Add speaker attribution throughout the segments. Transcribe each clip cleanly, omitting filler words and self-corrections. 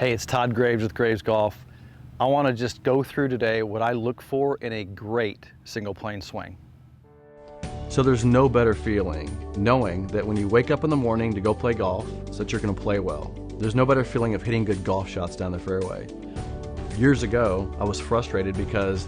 Speaker 1: Hey, it's Todd Graves with Graves Golf. I want to just go through today what I look for in a great single plane swing.
Speaker 2: So there's no better feeling knowing that when you wake up in the morning to go play golf, so that you're going to play well. There's no better feeling of hitting good golf shots down the fairway. Years ago, I was frustrated because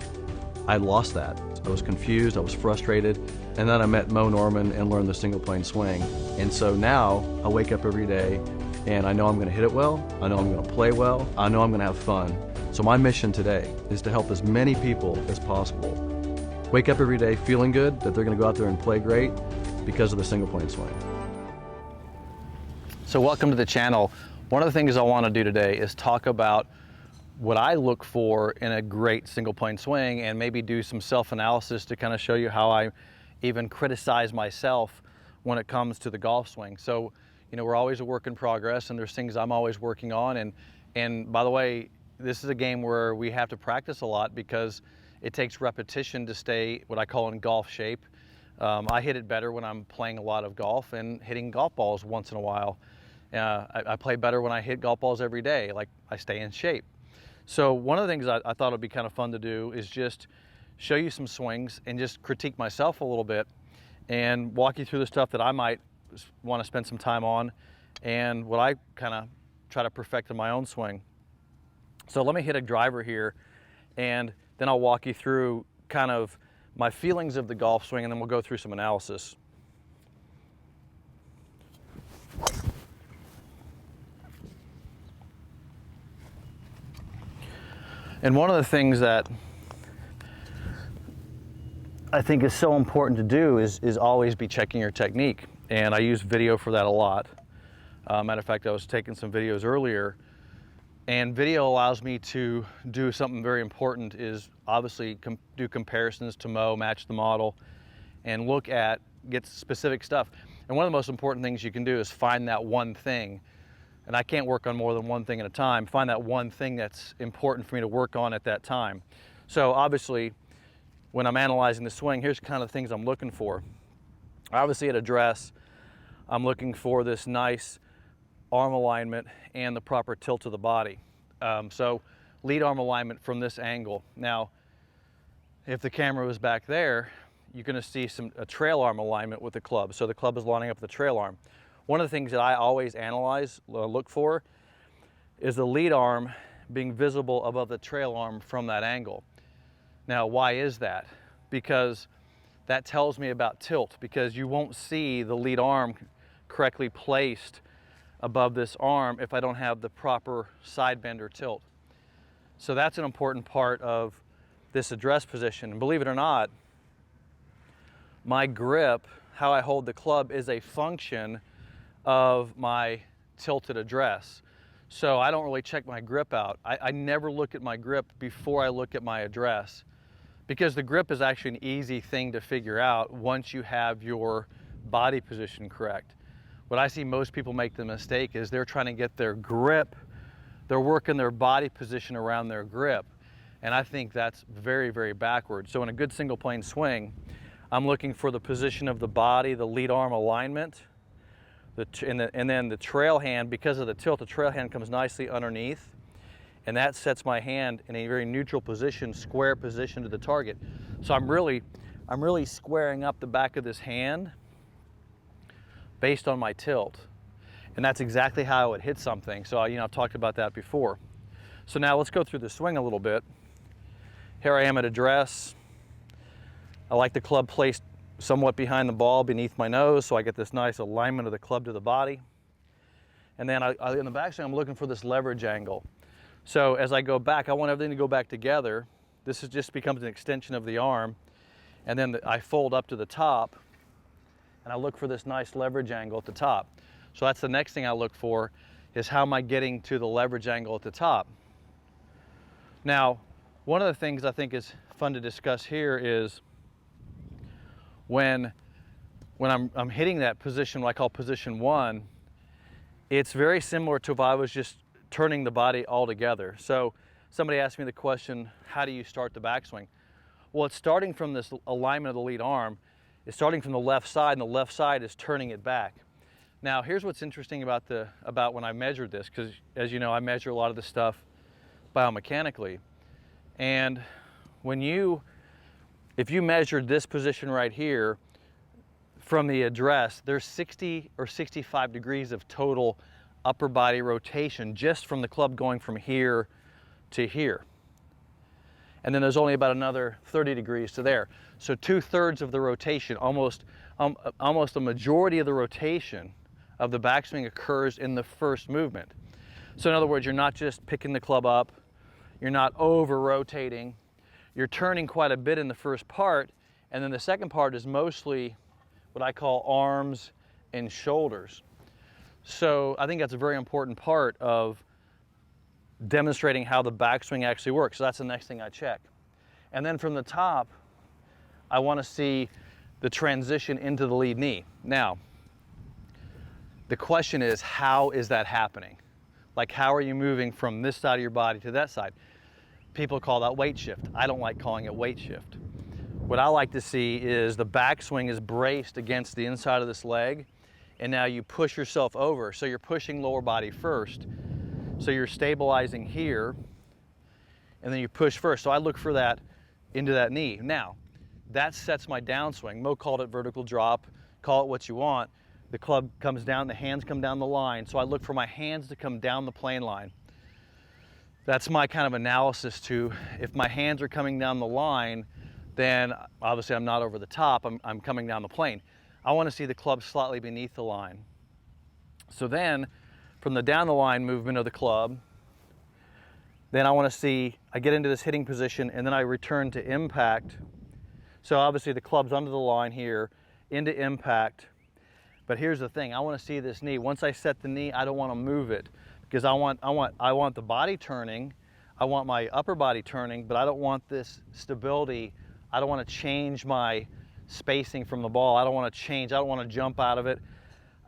Speaker 2: I lost that. I was confused, I was frustrated, and then I met Mo Norman and learned the single plane swing. And so now I wake up every day and I know I'm going to hit it well, I know I'm going to play well, I know I'm going to have fun. So my mission today is to help as many people as possible wake up every day feeling good that they're going to go out there and play great because of the single plane swing.
Speaker 1: So welcome to the channel. One of the things I want to do today is talk about what I look for in a great single plane swing and maybe do some self-analysis to kind of show you how I even criticize myself when it comes to the golf swing. So, you know, we're always a work in progress and there's things I'm always working on. And by the way, this is a game where we have to practice a lot because it takes repetition to stay what I call in golf shape. I hit it better when I'm playing a lot of golf and hitting golf balls once in a while. I play better when I hit golf balls every day, like I stay in shape. So one of the things I thought would be kind of fun to do is just show you some swings and just critique myself a little bit and walk you through the stuff that I might want to spend some time on and what I kind of try to perfect in my own swing. So let me hit a driver here and then I'll walk you through kind of my feelings of the golf swing and then we'll go through some analysis. And one of the things that I think is so important to do is always be checking your technique. And I use video for that a lot. Matter of fact, I was taking some videos earlier and video allows me to do something very important is obviously do comparisons to Mo, match the model, and get specific stuff. And one of the most important things you can do is find that one thing. And I can't work on more than one thing at a time. Find that one thing that's important for me to work on at that time. So obviously, when I'm analyzing the swing, here's kind of the things I'm looking for. Obviously at address, I'm looking for this nice arm alignment and the proper tilt of the body. So lead arm alignment from this angle. Now, if the camera was back there, you're gonna see a trail arm alignment with the club. So the club is lining up with the trail arm. One of the things that I always look for, is the lead arm being visible above the trail arm from that angle. Now, why is that? Because that tells me about tilt, because you won't see the lead arm correctly placed above this arm if I don't have the proper side bend or tilt. So that's an important part of this address position. And believe it or not, my grip, how I hold the club, is a function of my tilted address. So I don't really check my grip out. I never look at my grip before I look at my address, because the grip is actually an easy thing to figure out once you have your body position correct. What I see most people make the mistake is they're trying to get their grip, they're working their body position around their grip. And I think that's very, very backwards. So in a good single plane swing, I'm looking for the position of the body, the lead arm alignment, and then the trail hand. Because of the tilt, the trail hand comes nicely underneath, and that sets my hand in a very neutral position, square position to the target. So I'm really squaring up the back of this hand based on my tilt, and that's exactly how I would hit something. So I've talked about that before. So now let's go through the swing a little bit. Here I am at address. I like the club placed somewhat behind the ball, beneath my nose, so I get this nice alignment of the club to the body. And then in the backswing, I'm looking for this leverage angle. So as I go back, I want everything to go back together. This just becomes an extension of the arm. And then I fold up to the top, and I look for this nice leverage angle at the top. So that's the next thing I look for, is how am I getting to the leverage angle at the top? Now, one of the things I think is fun to discuss here is when I'm hitting that position, what I call position one, it's very similar to if I was just turning the body all together. So somebody asked me the question, how do you start the backswing? Well, it's starting from this alignment of the lead arm. It's starting from the left side, and the left side is turning it back. Now, here's what's interesting about when I measured this, because as you know, I measure a lot of this stuff biomechanically. And if you measured this position right here from the address, there's 60 or 65 degrees of total upper body rotation just from the club going from here to here. And then there's only about another 30 degrees to there. So 2/3 of the rotation, almost a majority of the rotation of the backswing occurs in the first movement. So in other words, you're not just picking the club up, you're not over rotating, you're turning quite a bit in the first part, and then the second part is mostly what I call arms and shoulders. So I think that's a very important part of demonstrating how the backswing actually works. So that's the next thing I check. And then from the top, I want to see the transition into the lead knee. Now, the question is, how is that happening? Like, how are you moving from this side of your body to that side? People call that weight shift. I don't like calling it weight shift. What I like to see is the backswing is braced against the inside of this leg, and now you push yourself over. So you're pushing lower body first. So you're stabilizing here, and then you push first. So I look for that into that knee. Now, that sets my downswing. Mo called it vertical drop, call it what you want. The club comes down, the hands come down the line. So I look for my hands to come down the plane line. That's my kind of analysis to, if my hands are coming down the line, then obviously I'm not over the top, I'm coming down the plane. I want to see the club slightly beneath the line. So then, from the down the line movement of the club, then I want to see, I get into this hitting position and then I return to impact. So obviously the club's under the line here, into impact. But here's the thing, I want to see this knee. Once I set the knee, I don't want to move it because I want the body turning, I want my upper body turning, but I don't want this stability. I don't want to change my spacing from the ball. I don't want to jump out of it.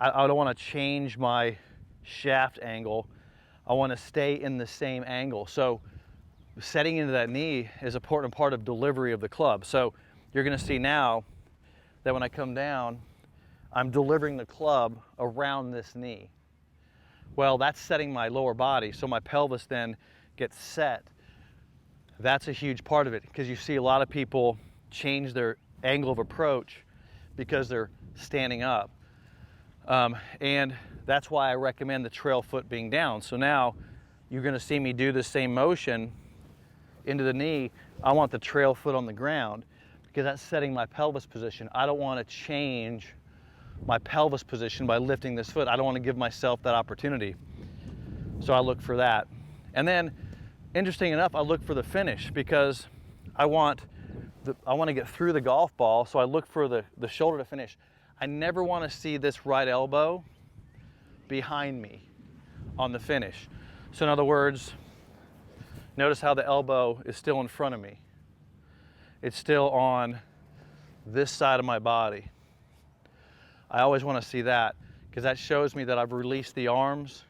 Speaker 1: I don't want to change my shaft angle. I want to stay in the same angle. So setting into that knee is an important part of delivery of the club. So you're going to see now that when I come down, I'm delivering the club around this knee. Well, that's setting my lower body, so my pelvis then gets set. That's a huge part of it, because you see a lot of people change their angle of approach because they're standing up. And that's why I recommend the trail foot being down. So now you're going to see me do the same motion into the knee. I want the trail foot on the ground because that's setting my pelvis position. I don't want to change my pelvis position by lifting this foot. I don't want to give myself that opportunity. So I look for that. And then, interesting enough, I look for the finish because I want to get through the golf ball, so I look for the shoulder to finish. I never want to see this right elbow behind me on the finish. So in other words, notice how the elbow is still in front of me. It's still on this side of my body. I always want to see that because that shows me that I've released the arms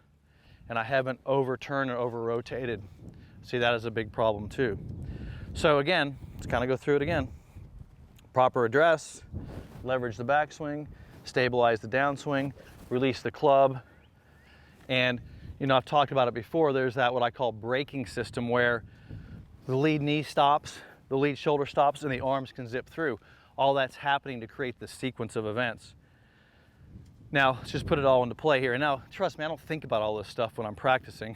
Speaker 1: and I haven't overturned or over-rotated. See, that is a big problem too. So again, let's kind of go through it again. Proper address, leverage the backswing, stabilize the downswing, release the club. And you know, I've talked about it before, there's that what I call braking system where the lead knee stops, the lead shoulder stops, and the arms can zip through. All that's happening to create this sequence of events. Now, let's just put it all into play here. And now, trust me, I don't think about all this stuff when I'm practicing.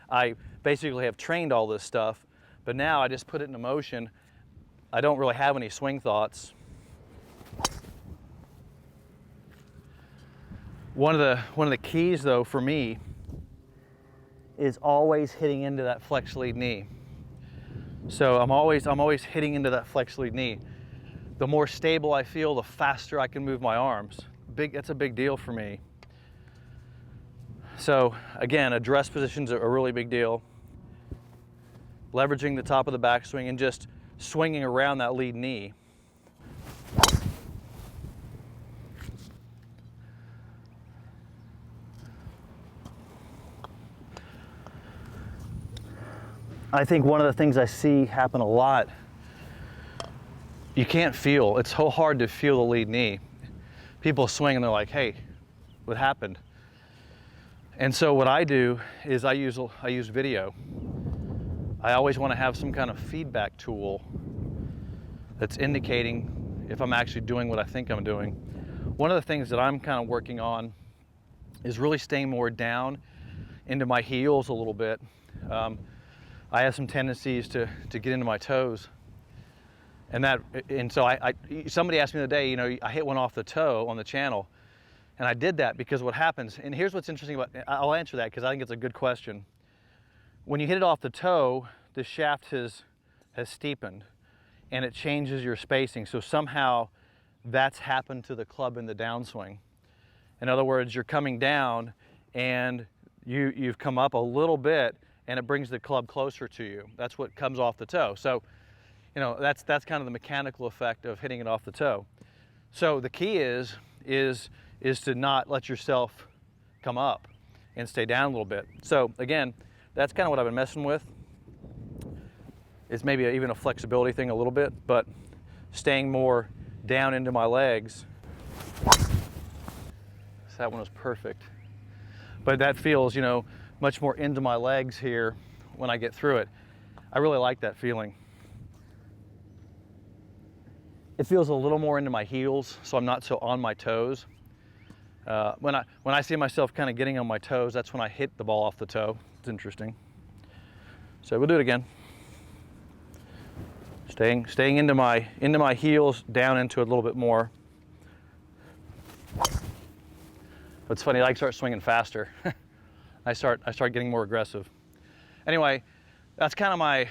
Speaker 1: I basically have trained all this stuff, but now I just put it into motion. I don't really have any swing thoughts. One of the keys, though, for me is always hitting into that flex lead knee. So I'm always hitting into that flex lead knee. The more stable I feel, the faster I can move my arms. That's a big deal for me. So again, address positions are a really big deal. Leveraging the top of the backswing and just swinging around that lead knee. I think one of the things I see happen a lot, you can't feel, it's so hard to feel the lead knee. People swing and they're like, hey, what happened. And so what I do is I use video. I always want to have some kind of feedback tool that's indicating if I'm actually doing what I think I'm doing. One of the things that I'm kind of working on is really staying more down into my heels a little bit. I have some tendencies to get into my toes. And so somebody asked me the other day, you know, I hit one off the toe on the channel. And I did that because what happens, and here's what's interesting about, I'll answer that because I think it's a good question. When you hit it off the toe, the shaft has steepened and it changes your spacing. So somehow that's happened to the club in the downswing. In other words, you're coming down and you've come up a little bit and it brings the club closer to you. That's what comes off the toe. So, you know, that's kind of the mechanical effect of hitting it off the toe. So the key is to not let yourself come up and stay down a little bit. So again, that's kind of what I've been messing with. It's maybe even a flexibility thing a little bit, but staying more down into my legs. So that one was perfect. But that feels, you know, much more into my legs here when I get through it. I really like that feeling. It feels a little more into my heels, so I'm not so on my toes. When I see myself kind of getting on my toes, that's when I hit the ball off the toe. It's interesting. So we'll do it again. Staying into my heels, down into it a little bit more. But it's funny, I start swinging faster. I start getting more aggressive. Anyway, that's kind of my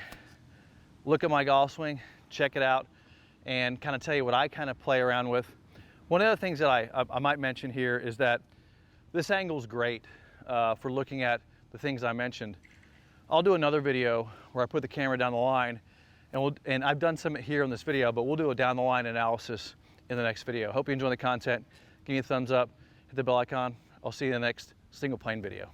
Speaker 1: look at my golf swing, check it out, and kind of tell you what I kind of play around with. One of the things that I might mention here is that this angle is great for looking at the things I mentioned. I'll do another video where I put the camera down the line, and I've done some here in this video, but we'll do a down the line analysis in the next video. Hope you enjoy the content. Give me a thumbs up, hit the bell icon. I'll see you in the next single plane video.